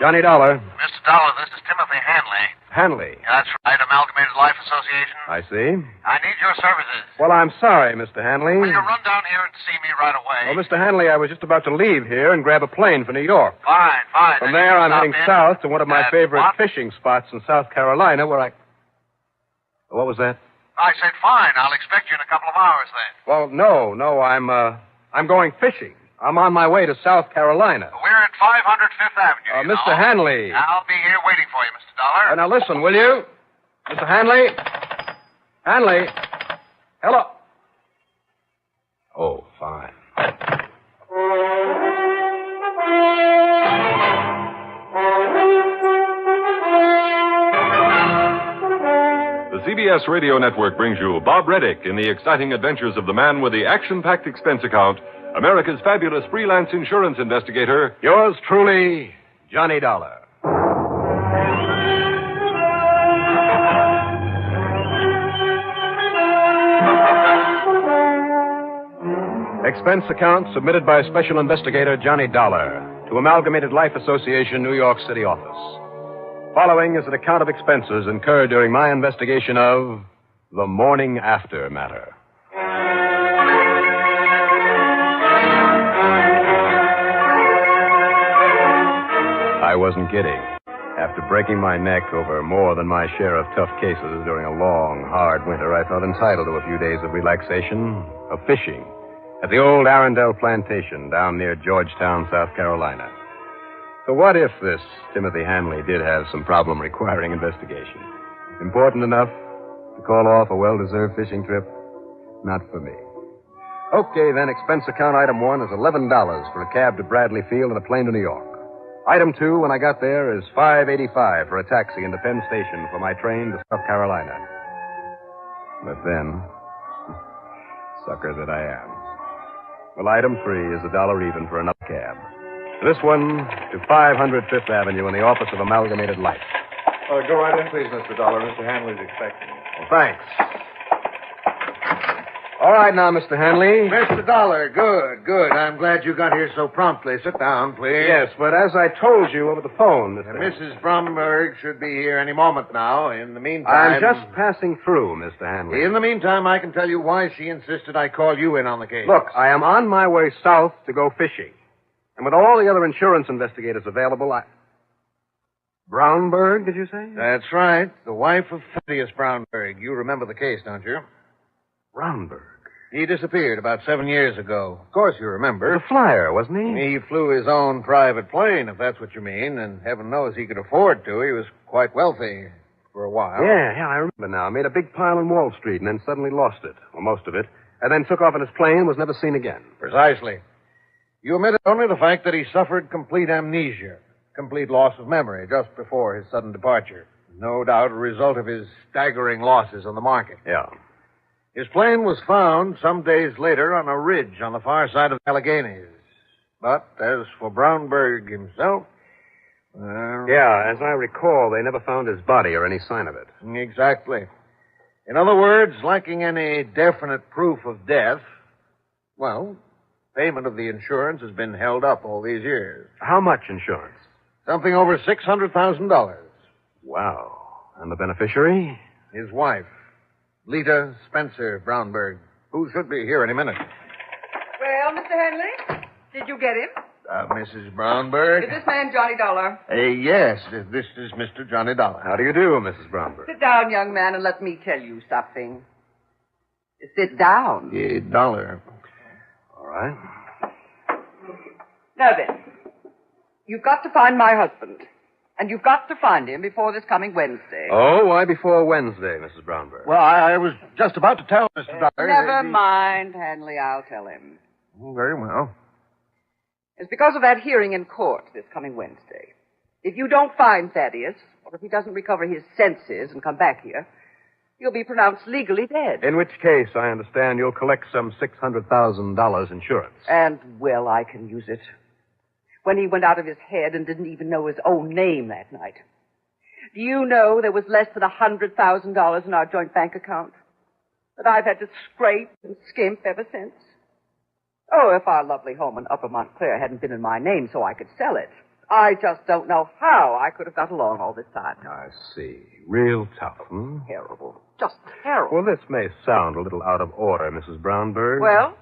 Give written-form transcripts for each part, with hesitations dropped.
Johnny Dollar. Mr. Dollar, this is Timothy Hanley. Hanley. That's right, Amalgamated Life Association. I see. I need your services. Well, I'm sorry, Mr. Hanley. Will you run down here and see me right away? Well, Mr. Hanley, I was just about to leave here and grab a plane for New York. Fine. From Then there, you I'm stop heading in south to one of my at favorite what? fishing spots in South Carolina where I... What was that? I said fine. I'll expect you in a couple of hours then. Well, no, I'm going fishing. I'm on my way to South Carolina. We're at 500 Fifth Avenue. you Mr. know. Hanley. I'll be here waiting for you, Mr. Dollar. Now, listen, will you? Mr. Hanley? Hanley? Hello? Oh, fine. The CBS Radio Network brings you Bob Readick in the exciting adventures of the man with the action-packed expense account, America's fabulous freelance insurance investigator. Yours truly, Johnny Dollar. Expense account submitted by Special Investigator Johnny Dollar to Amalgamated Life Association, New York City office. Following is an account of expenses incurred during my investigation of the morning after matter. I wasn't kidding. After breaking my neck over more than my share of tough cases during a long, hard winter, I felt entitled to a few days of relaxation, of fishing, at the old Arundel plantation down near Georgetown, South Carolina. So what if this Timothy Hanley did have some problem requiring investigation? Important enough to call off a well-deserved fishing trip? Not for me. Okay, then, expense account item 1 is $11 for a cab to Bradley Field and a plane to New York. Item 2, when I got there, is $5.85 for a taxi into Penn Station for my train to South Carolina. But then, sucker that I am. Well, item 3 is $1 even for another cab. This one to 500 Fifth Avenue in the office of Amalgamated Life. Go right in, please, Mr. Dollar. Mr. Hanley's expecting you. Well, thanks. All right now, Mr. Hanley. Mr. Dollar, good. I'm glad you got here so promptly. Sit down, please. Yes, but as I told you over the phone, Mr. Mrs. Bromberg should be here any moment now. In the meantime... I'm just passing through, Mr. Hanley. In the meantime, I can tell you why she insisted I call you in on the case. Look, I am on my way south to go fishing. And with all the other insurance investigators available, Brownberg, did you say? That's right. The wife of Thaddeus Brownberg. You remember the case, don't you? Brownberg? He disappeared about 7 years ago. Of course you remember. The flyer, wasn't he? He flew his own private plane, if that's what you mean, and heaven knows he could afford to. He was quite wealthy for a while. Yeah, I remember now. Made a big pile on Wall Street and then suddenly lost it, or most of it, and then took off in his plane and was never seen again. Precisely. You omitted only the fact that he suffered complete amnesia, complete loss of memory just before his sudden departure. No doubt a result of his staggering losses on the market. Yeah. His plane was found some days later on a ridge on the far side of the Alleghenies. But as for Brownberg himself, yeah, as I recall, they never found his body or any sign of it. Exactly. In other words, lacking any definite proof of death, well, payment of the insurance has been held up all these years. How much insurance? Something over $600,000. Wow. And the beneficiary? His wife, Lita Spencer Brownberg, who should be here any minute. Well, Mr. Henley, did you get him? Mrs. Brownberg? Is this man Johnny Dollar? Yes, this is Mr. Johnny Dollar. How do you do, Mrs. Brownberg? Sit down, young man, and let me tell you something. Sit down. Dollar. All right. Now then, you've got to find my husband. And you've got to find him before this coming Wednesday. Oh, why before Wednesday, Mrs. Brownberg? Well, I was just about to tell Mr. Dollar. Never mind, Hanley. I'll tell him. Very well. It's because of that hearing in court this coming Wednesday. If you don't find Thaddeus, or if he doesn't recover his senses and come back here, you'll be pronounced legally dead. In which case, I understand you'll collect some $600,000 insurance. And, well, I can use it. When he went out of his head and didn't even know his own name that night. Do you know there was less than $100,000 in our joint bank account? That I've had to scrape and skimp ever since? Oh, if our lovely home in Upper Montclair hadn't been in my name so I could sell it, I just don't know how I could have got along all this time. I see. Real tough, hmm? Terrible. Just terrible. Well, this may sound a little out of order, Mrs. Brownberg. Well?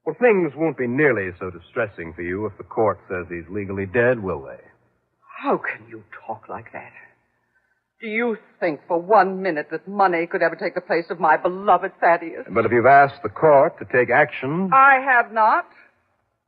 Well, things won't be nearly so distressing for you if the court says he's legally dead, will they? How can you talk like that? Do you think for 1 minute that money could ever take the place of my beloved Thaddeus? But if you've asked the court to take action... I have not.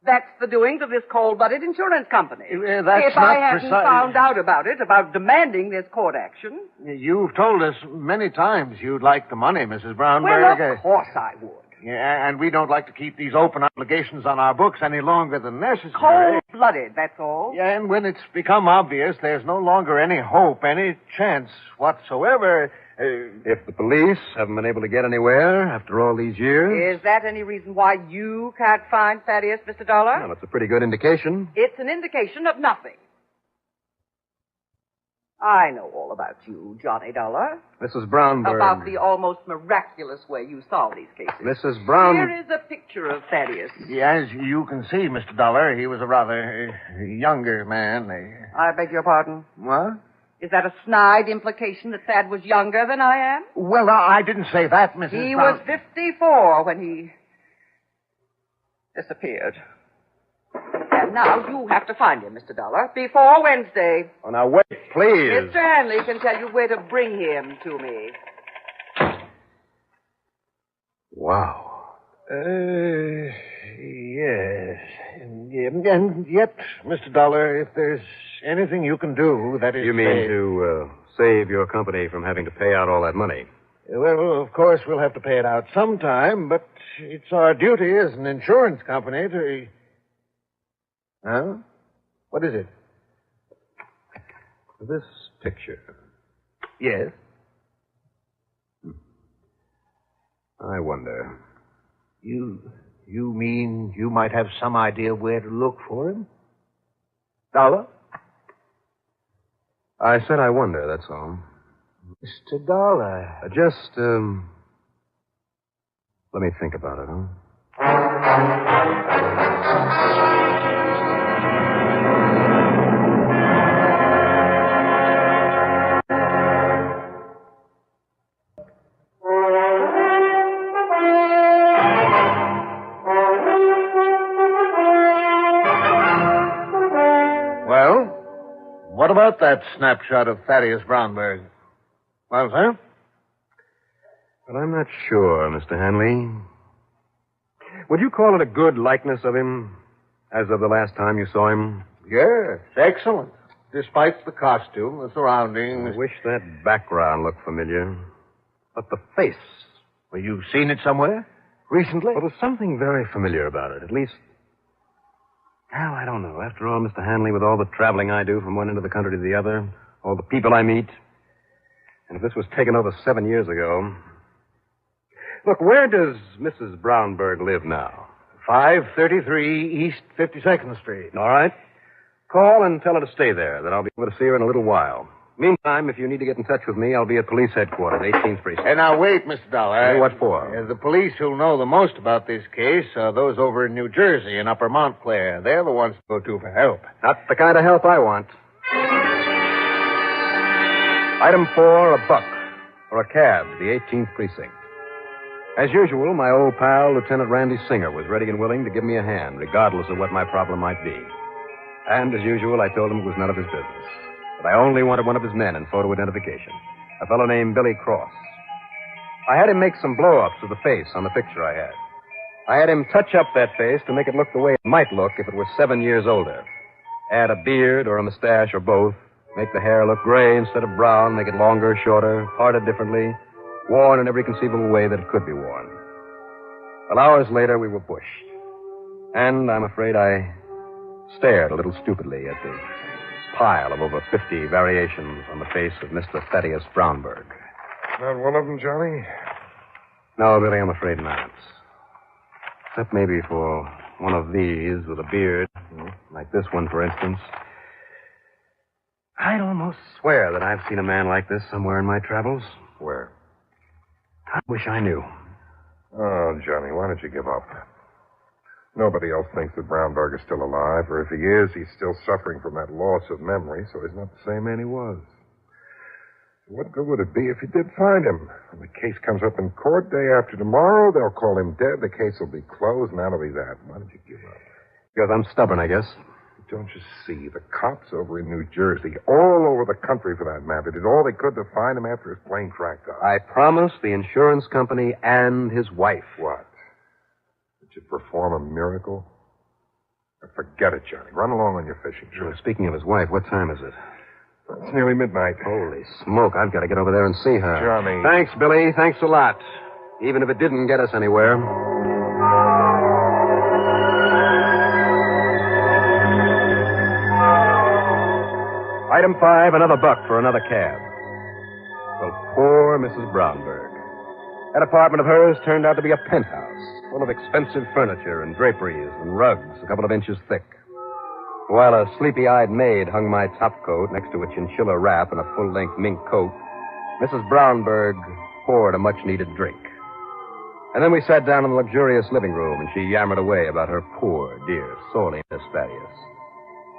That's the doings of this cold-blooded insurance company. That's if not I hadn't precise. found out about it, about demanding this court action... You've told us many times you'd like the money, Mrs. Brownberg. Well, of course I would. Yeah, and we don't like to keep these open obligations on our books any longer than necessary. Cold-blooded, that's all. Yeah, and when it's become obvious there's no longer any hope, any chance whatsoever... If the police haven't been able to get anywhere after all these years... Is that any reason why you can't find Thaddeus, Mr. Dollar? Well, it's a pretty good indication. It's an indication of nothing. I know all about you, Johnny Dollar. Mrs. Brownberg... About the almost miraculous way you solve these cases. Mrs. Brown... Here is a picture of Thaddeus. Yeah, as you can see, Mr. Dollar, he was a rather younger man. I beg your pardon? What? Is that a snide implication that Thad was younger than I am? Well, I didn't say that, Mrs. He Brown... was 54 when he disappeared. And now you have to find him, Mr. Dollar, before Wednesday. Oh, now, wait, please. Mr. Hanley can tell you where to bring him to me. Wow. Yes. And yet, Mr. Dollar, if there's anything you can do, that is... You mean to save your company from having to pay out all that money? Well, of course, we'll have to pay it out sometime, but it's our duty as an insurance company to... Huh? What is it? This picture. Yes. I wonder. You mean you might have some idea where to look for him? Dollar? I said I wonder, that's all. Mr. Dollar. Just, let me think about it, huh? What about that snapshot of Thaddeus Brownberg? Well, sir? But I'm not sure, Mr. Hanley. Would you call it a good likeness of him as of the last time you saw him? Yes, excellent. Despite the costume, the surroundings. I wish that background looked familiar. But the face. Well, you've seen it somewhere? Recently? Well, there's something very familiar about it. At least... Well, I don't know. After all, Mr. Hanley, with all the traveling I do from one end of the country to the other, all the people I meet, and if this was taken over 7 years ago... Look, where does Mrs. Brownberg live now? 533 East 52nd Street. All right. Call and tell her to stay there. Then I'll be able to see her in a little while. Meantime, if you need to get in touch with me, I'll be at police headquarters, 18th Precinct. And now, wait, Mr. Dollar. What for? The police who'll know the most about this case are those over in New Jersey, in Upper Montclair. They're the ones to go to for help. Not the kind of help I want. Item 4, a buck. For a cab to the 18th Precinct. As usual, my old pal, Lieutenant Randy Singer, was ready and willing to give me a hand, regardless of what my problem might be. And as usual, I told him it was none of his business. But I only wanted one of his men in photo identification, a fellow named Billy Cross. I had him make some blow-ups of the face on the picture I had. I had him touch up that face to make it look the way it might look if it were 7 years older. Add a beard or a mustache or both, make the hair look gray instead of brown, make it longer, shorter, parted differently, worn in every conceivable way that it could be worn. Well, hours later, we were bushed. And I'm afraid I stared a little stupidly at the pile of over 50 variations on the face of Mr. Thaddeus Brownberg. Not one of them, Johnny? No, Billy, I'm afraid not. Except maybe for one of these with a beard, like this one, for instance. I'd almost swear that I've seen a man like this somewhere in my travels. Where? I wish I knew. Oh, Johnny, why don't you give up? Nobody else thinks that Brownberg is still alive, or if he is, he's still suffering from that loss of memory, so he's not the same man he was. What good would it be if you did find him? When the case comes up in court day after tomorrow, they'll call him dead, the case will be closed, and that'll be that. Why did you give up? Because I'm stubborn, I guess. Don't you see? The cops over in New Jersey, all over the country for that matter, did all they could to find him after his plane cracked up. I promised the insurance company and his wife. What? Did you perform a miracle? Forget it, Johnny. Run along on your fishing trip. Speaking of his wife, what time is it? It's nearly midnight. Holy smoke, I've got to get over there and see her. Johnny. Thanks, Billy. Thanks a lot. Even if it didn't get us anywhere. Item 5, another buck for another cab. Well, poor Mrs. Brownberg. That apartment of hers turned out to be a penthouse, full of expensive furniture and draperies and rugs a couple of inches thick. While a sleepy-eyed maid hung my topcoat next to a chinchilla wrap and a full-length mink coat, Mrs. Brownberg poured a much-needed drink. And then we sat down in the luxurious living room, and she yammered away about her poor, dear, sorely missed Thaddeus,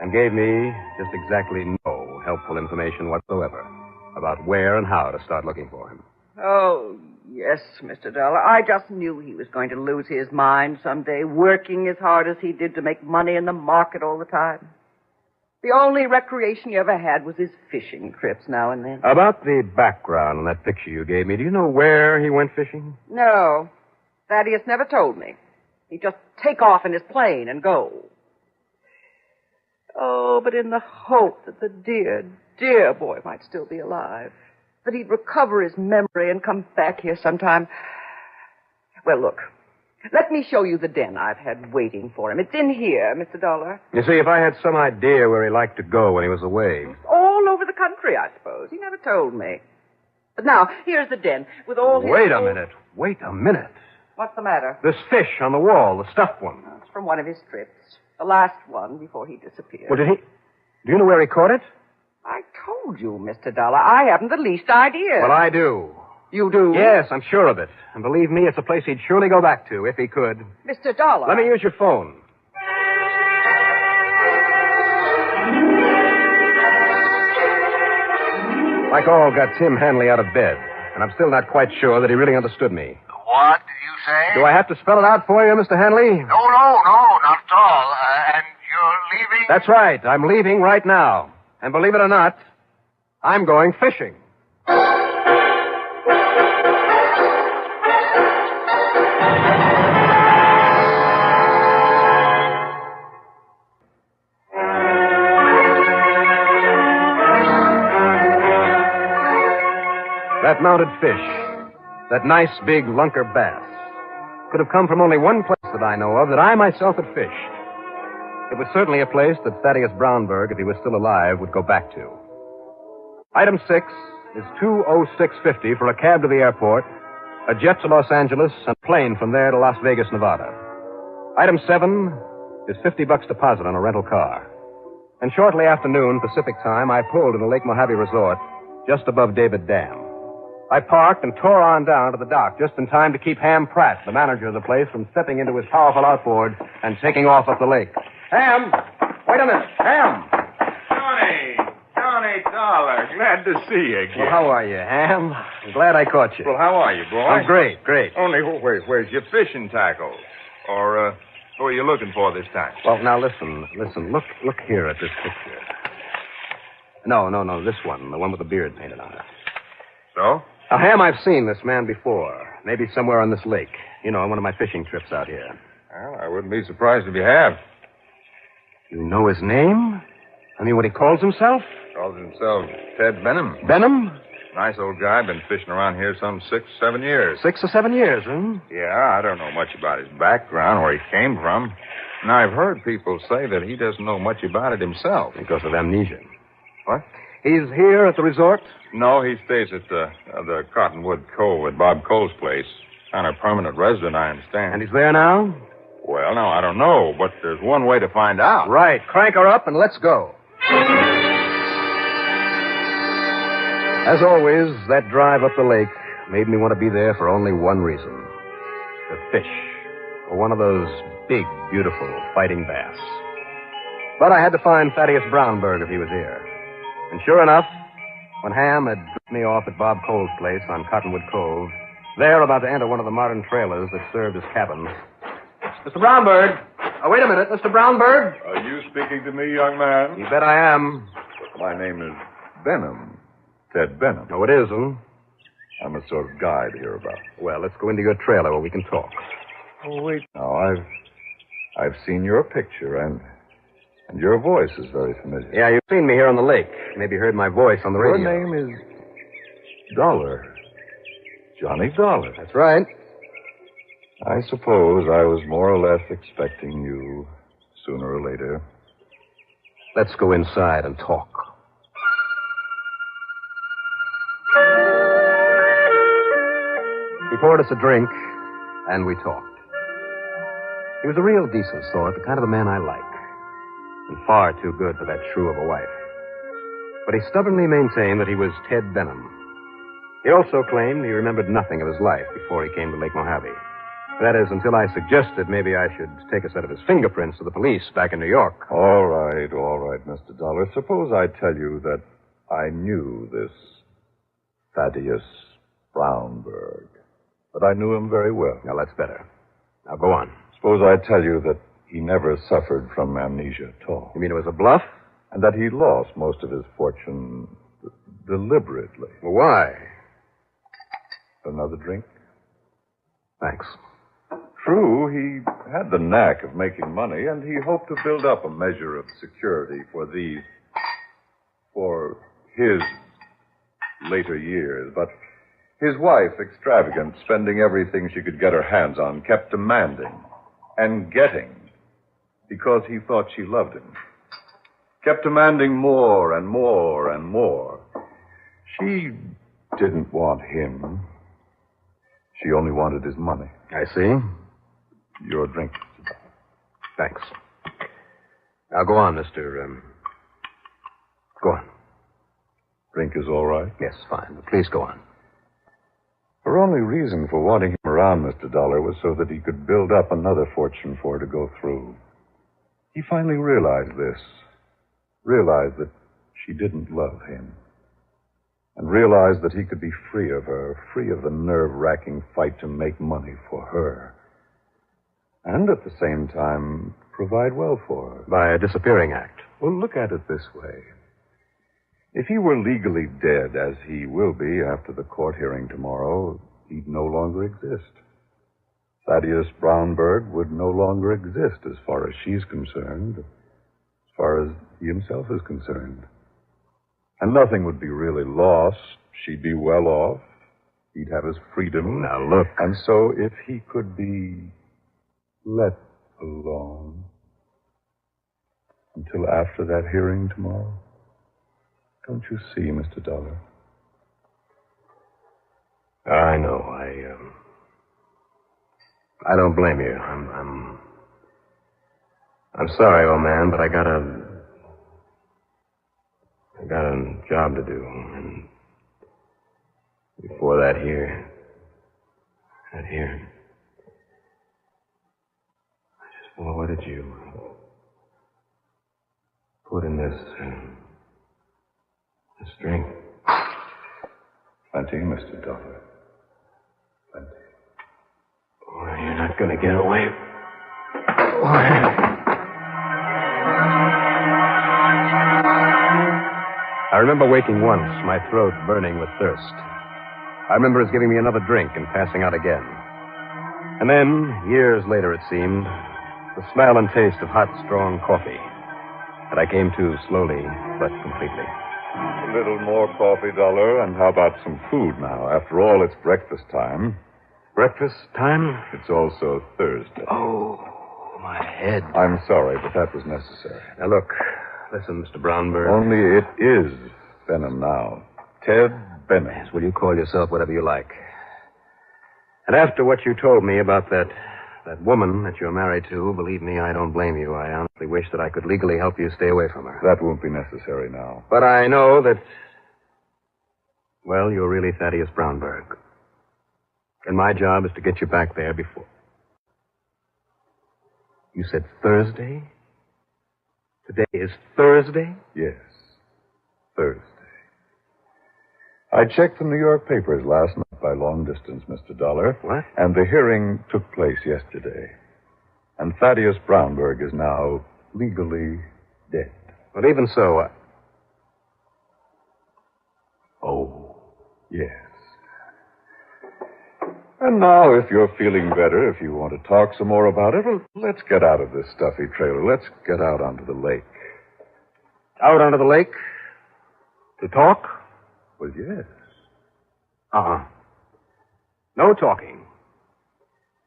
and gave me just exactly no helpful information whatsoever about where and how to start looking for him. Oh, yes, Mr. Dollar. I just knew he was going to lose his mind someday, working as hard as he did to make money in the market all the time. The only recreation he ever had was his fishing trips now and then. About the background on that picture you gave me, do you know where he went fishing? No. Thaddeus never told me. He'd just take off in his plane and go. Oh, but in the hope that the dear, dear boy might still be alive. That he'd recover his memory and come back here sometime. Well, look. Let me show you the den I've had waiting for him. It's in here, Mr. Dollar. You see, if I had some idea where he liked to go when he was away. All over the country, I suppose. He never told me. But now, here's the den with all his... Wait a minute. Wait a minute. What's the matter? This fish on the wall, the stuffed one. It's from one of his trips. The last one before he disappeared. Well, do you know where he caught it? I told you, Mr. Dollar. I haven't the least idea. Well, I do. You do? Yes, I'm sure of it. And believe me, it's a place he'd surely go back to if he could. Mr. Dollar. Let me use your phone. My call got Tim Hanley out of bed, and I'm still not quite sure that he really understood me. What did you say? Do I have to spell it out for you, Mr. Hanley? No, not at all. And you're leaving? That's right. I'm leaving right now. And believe it or not, I'm going fishing. That mounted fish, that nice big lunker bass, could have come from only one place that I know of that I myself had fished. It was certainly a place that Thaddeus Brownberg, if he was still alive, would go back to. Item 6 is $206.50 for a cab to the airport, a jet to Los Angeles, and a plane from there to Las Vegas, Nevada. Item 7 is $50 deposit on a rental car. And shortly after noon, Pacific time, I pulled into Lake Mojave Resort, just above David Dam. I parked and tore on down to the dock just in time to keep Ham Pratt, the manager of the place, from stepping into his powerful outboard and taking off up the lake. Ham! Wait a minute. Ham! Johnny Dollar. Glad to see you again. Well, how are you, Ham? I'm glad I caught you. Well, how are you, boy? I'm great. Only where's your fishing tackle? Or, who are you looking for this time? Well, now listen. Look here at this picture. No, this one. The one with the beard painted on it. So? Now, Ham, I've seen this man before. Maybe somewhere on this lake. You know, on one of my fishing trips out here. Well, I wouldn't be surprised if you have. You know his name? I mean, what he calls himself? Calls himself Ted Benham. Benham? Nice old guy. Been fishing around here some 6-7 years. 6 or 7 years, huh? Yeah, I don't know much about his background, where he came from. And I've heard people say that he doesn't know much about it himself. Because of amnesia. What? He's here at the resort? No, he stays at the Cottonwood Cove at Bob Cole's place. Kind of permanent resident, I understand. And he's there now? Well, no, I don't know, but there's one way to find out. Right. Crank her up and let's go. As always, that drive up the lake made me want to be there for only one reason. To fish. For one of those big, beautiful fighting bass. But I had to find Thaddeus Brownberg if he was here. And sure enough, when Ham had dropped me off at Bob Cole's place on Cottonwood Cove, there, about to enter one of the modern trailers that served as cabins. Mr. Brownberg! Oh, wait a minute, Mr. Brownberg! Are you speaking to me, young man? You bet I am. My name is Benham. Ted Benham. No, it isn't. I'm a sort of guide hereabouts. Well, let's go into your trailer where we can talk. Oh, wait. Now, I've seen your picture, and your voice is very familiar. Yeah, you've seen me here on the lake. Maybe heard my voice on the radio. Your name is Dollar. Johnny Dollar. That's right. I suppose I was more or less expecting you sooner or later. Let's go inside and talk. He poured us a drink, and we talked. He was a real decent sort, the kind of a man I like, and far too good for that shrew of a wife. But he stubbornly maintained that he was Ted Benham. He also claimed he remembered nothing of his life before he came to Lake Mojave. That is, until I suggested maybe I should take a set of his fingerprints to the police back in New York. All right, Mr. Dollar. Suppose I tell you that I knew this Thaddeus Brownberg. But I knew him very well. Now, that's better. Now, go on. Suppose I tell you that he never suffered from amnesia at all. You mean it was a bluff? And that he lost most of his fortune deliberately. Well, why? Another drink? Thanks. True, he had the knack of making money, and he hoped to build up a measure of security for his later years. But his wife, extravagant, spending everything she could get her hands on, kept demanding and getting because he thought she loved him. Kept demanding more and more and more. She didn't want him. She only wanted his money. I see. Your drink. Thanks. Now, go on, Mr. Go on. Drink is all right? Yes, fine. But please go on. Her only reason for wanting him around, Mr. Dollar, was so that he could build up another fortune for her to go through. He finally realized this. Realized that she didn't love him. And realized that he could be free of her, free of the nerve-wracking fight to make money for her. And at the same time, provide well for her. By a disappearing act. Well, look at it this way. If he were legally dead, as he will be after the court hearing tomorrow, he'd no longer exist. Thaddeus Brownberg would no longer exist as far as she's concerned, as far as he himself is concerned. And nothing would be really lost. She'd be well off. He'd have his freedom. Now, look. And so if he could be let alone until after that hearing tomorrow, don't you see, Mr. Dollar? I know. I don't blame you. I'm sorry, old man, but I got a job to do. And before that here. Well, what did you put in this drink? Plenty, Mr. Dollar. Plenty. Well, you're not going to get away. I remember waking once, my throat burning with thirst. I remember his giving me another drink and passing out again. And then, years later it seemed, the smell and taste of hot, strong coffee. And I came to slowly, but completely. A little more coffee, Dollar, and how about some food now? After all, it's breakfast time. Breakfast time? It's also Thursday. Oh, my head. I'm sorry, but that was necessary. Now, look, listen, Mr. Brownberg. Only it is Benham now. Ted Benham. Yes, will you call yourself whatever you like? And after what you told me about that woman that you're married to, believe me, I don't blame you. I honestly wish that I could legally help you stay away from her. That won't be necessary now. But I know that, well, you're really Thaddeus Brownberg. And my job is to get you back there before. You said Thursday? Today is Thursday? Yes, Thursday. I checked the New York papers last night by long distance, Mr. Dollar. What? And the hearing took place yesterday. And Thaddeus Brownberg is now legally dead. But even so, Oh. Yes. And now, if you're feeling better, if you want to talk some more about it, well, let's get out of this stuffy trailer. Let's get out onto the lake. Out onto the lake? To talk? Well, yes. No talking.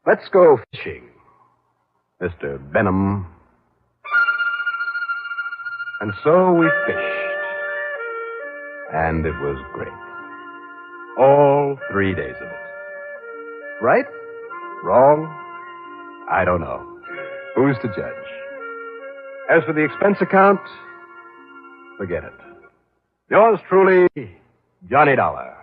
Let's go fishing, Mr. Benham. And so we fished. And it was great. All 3 days of it. Right? Wrong? I don't know. Who's to judge? As for the expense account, forget it. Yours truly, Johnny Dollar.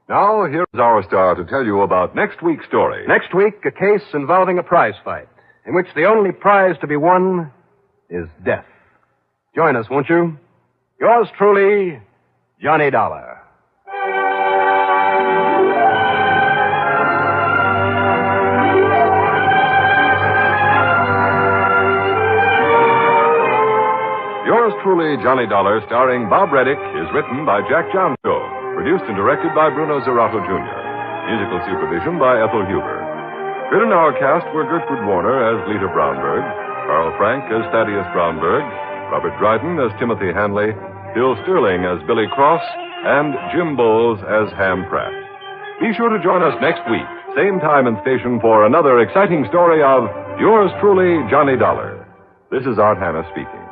Now, here's our star to tell you about next week's story. Next week, a case involving a prize fight, in which the only prize to be won is death. Join us, won't you? Yours truly, Johnny Dollar. Yours truly, Johnny Dollar, starring Bob Readick, is written by Jack Johnstone. Produced and directed by Bruno Zerato Jr. Musical supervision by Ethel Huber. Written in our cast were Gertrude Warner as Lita Brownberg, Carl Frank as Thaddeus Brownberg, Robert Dryden as Timothy Hanley, Bill Sterling as Billy Cross, and Jim Bowles as Ham Pratt. Be sure to join us next week, same time and station, for another exciting story of Yours truly, Johnny Dollar. This is Art Hanna speaking.